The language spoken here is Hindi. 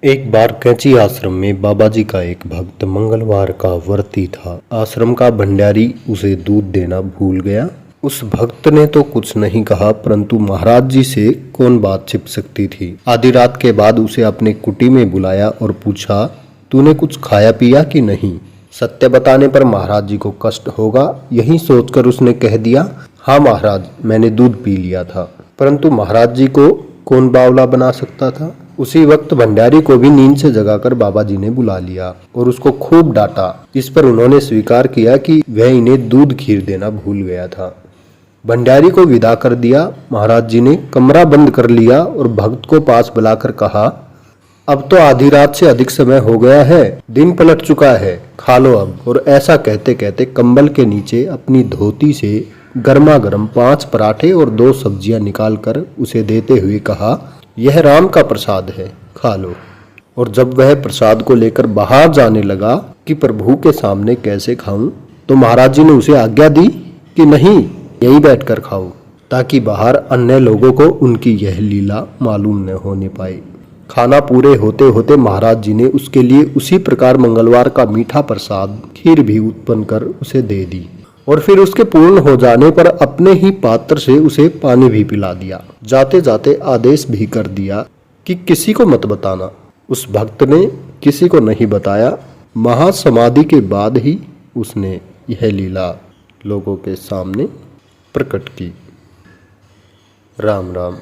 एक बार कैंची आश्रम में बाबा जी का एक भक्त मंगलवार का व्रती था। आश्रम का भंडारी उसे दूध देना भूल गया। उस भक्त ने तो कुछ नहीं कहा, परंतु महाराज जी से कौन बात छिप सकती थी। आधी रात के बाद उसे अपने कुटी में बुलाया और पूछा, तूने कुछ खाया पिया कि नहीं? सत्य बताने पर महाराज जी को कष्ट होगा, यही सोचकर उसने कह दिया, हाँ महाराज, मैंने दूध पी लिया था। परंतु महाराज जी को कौन बावला बना सकता था। उसी वक्त भंडारी को भी नींद से जगाकर बाबा जी ने बुला लिया और उसको खूब डांटा। इस पर उन्होंने स्वीकार किया कि वह इन्हें दूध खीर देना भूल गया था। भंडारी को विदा कर दिया। महाराज जी ने कमरा बंद कर लिया और भक्त को पास बुलाकर कहा, अब तो आधी रात से अधिक समय हो गया है, दिन पलट चुका है, खा लो अब। और ऐसा कहते कहते कंबल के नीचे अपनी धोती से गर्मा गर्म 5 पराठे और 2 सब्जियां निकालकर उसे देते हुए कहा, यह राम का प्रसाद है, खा लो। और जब वह प्रसाद को लेकर बाहर जाने लगा कि प्रभु के सामने कैसे खाऊं, तो महाराज जी ने उसे आज्ञा दी कि नहीं, यहीं बैठकर खाओ, ताकि बाहर अन्य लोगों को उनकी यह लीला मालूम न होने पाए। खाना पूरे होते होते महाराज जी ने उसके लिए उसी प्रकार मंगलवार का मीठा प्रसाद खीर भी उत्पन्न कर उसे दे दी और फिर उसके पूर्ण हो जाने पर अपने ही पात्र से उसे पानी भी पिला दिया। जाते जाते आदेश भी कर दिया कि किसी को मत बताना। उस भक्त ने किसी को नहीं बताया। महासमाधि के बाद ही उसने यह लीला लोगों के सामने प्रकट की। राम राम।